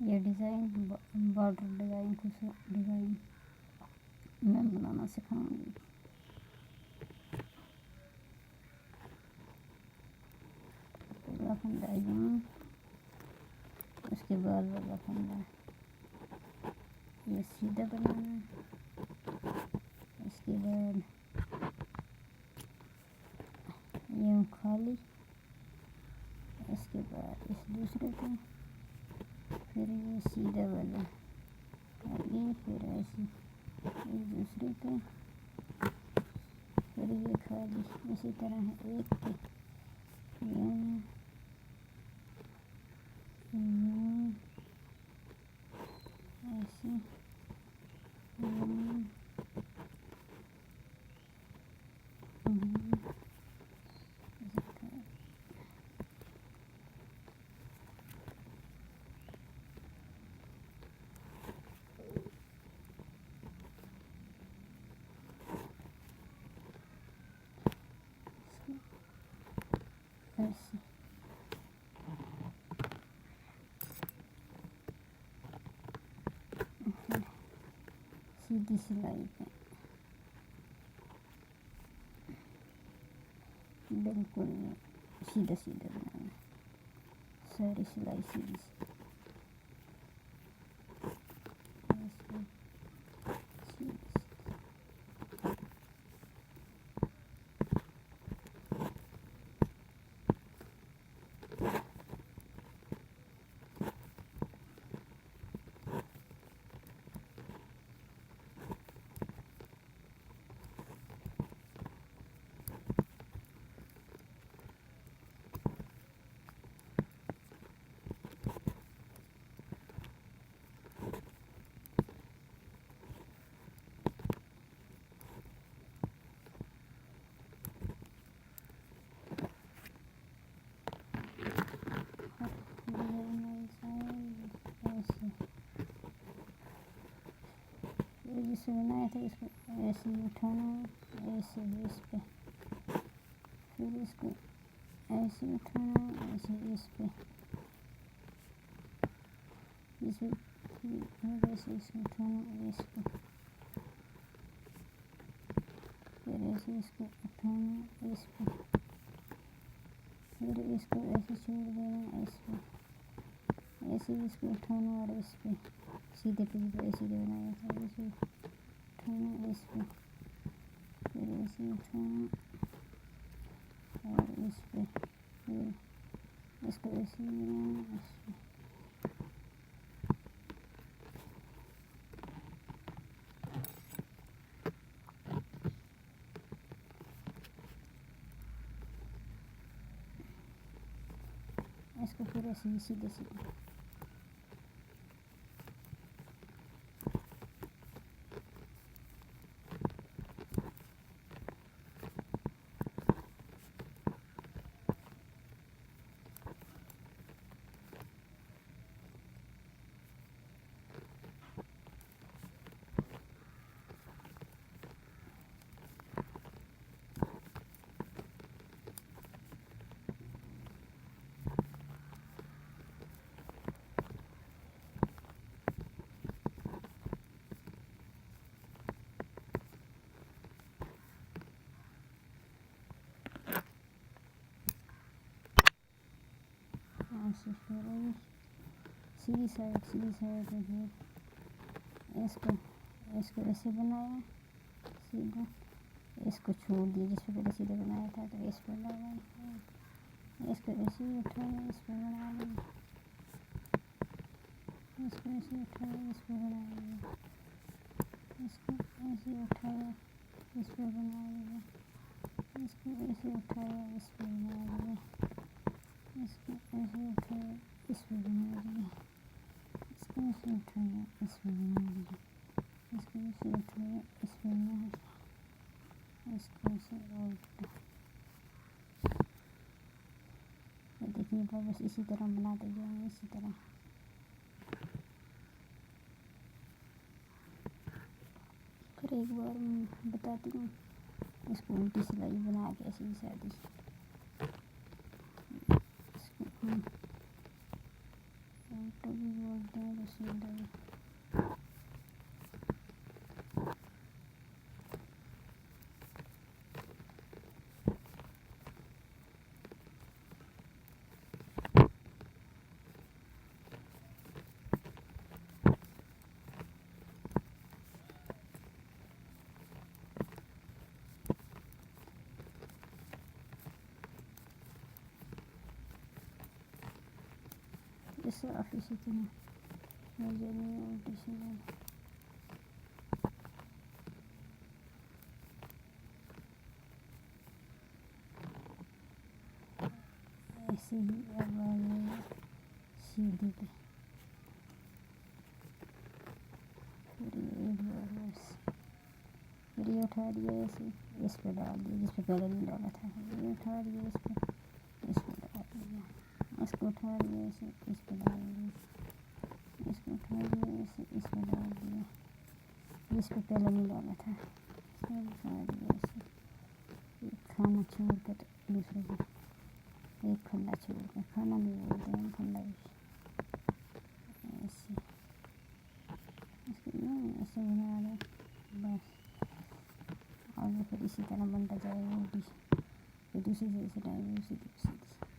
ये design border design खूबसूरत design मैं बनाना सिखाऊंगी। पहला फंदा यूँ, उसके बाद वाला फंदा ये सीधा बनाना है। इसके बाद यूँ खाली, इसके बाद इस दूसरे पे, फिर ये सीधा वाला आगे, फिर ऐसे इस दूसरे पे, फिर ये खाली इसी तरह है एक पे यूँ यूँ ऐसे यूँ यूँ इसी तरह। ऐसे सीधी सिलाई पे बिल्कुल सीधा सीधा बनाना, सारी सिलाई सीधी सीधी ऐसे सीधी सीधी। जिसे बनाया था इसको ऐसे ही उठाना है, ऐसे इस पे, फिर इसको ऐसे उठाना है, ऐसे इस पे, इसे फिर ऐसे इसको उठाना है इस पे, फिर ऐसे इसको उठाना है इस पे, फिर इसको ऐसे छोड़ देना इस पे, ऐसे इसको उठाना और इस पे सीधे पे ऐसे बनाया था, ऐसे उठाना इस पे, फिर ऐसे उठाना और इस पे, फिर इसको ऐसे बनाना इस पे। इसको फिर ऐसे ही सीधे सीधे ऐसे फिर सीधी साइड फिर इसको इसको ऐसे बनाया सीधा, इसको छोड़ दिया जिस पे पहले सीधा बनाया था, तो इस पर लगाया, इसको ऐसे ही उठाया इस पर बना लिया, इसको ऐसे उठाया इस पर बना लिया, इसको ऐसे उठाया इस पर बना लिया, इसको ऐसे उठाया इस पर बना लिया, इसको ऐसे उठाया इस पर बना लिया, इसको ऐसे उठाया इस पर बना लिया, इसको ऐसे उठाया इस पर बना लिया, इसको ऐसे उल्टा। ये देखिए बस इसी तरह बनाते जाएंगे, इसी तरह। फिर एक बार बताती हूँ इसको उल्टी सिलाई बना के ऐसी शादी, इसको उल्टा भी बोलते हैं, साफ इसी तरह नजर नहीं उल्टी सीधा ऐसे ही अब आ जाएगा सीधी पे। फिर ये एक बार बस फिर ये उठा दिया ऐसे इस पे डाल दिया जिस पे पहले नहीं डाला था, ये उठा दिया इस पे डाल दिया, इसको उठा दिया ऐसे इस पे डाल दिया, इसको उठा दिया ऐसे इस पे डाल दिया जिस पे पहले नहीं डाला था, सब उठा दिया ऐसे। एक खाना छोड़ कर दूसरे को एक खंडा छोड़ कर, खाना नहीं बोलते हैं खंडा भी ऐसे इसको ना ऐसे बना दो बस। आगे फिर इसी तरह बनता जाएगा उल्टी, फिर दूसरी से ऐसे डालेंगे उसी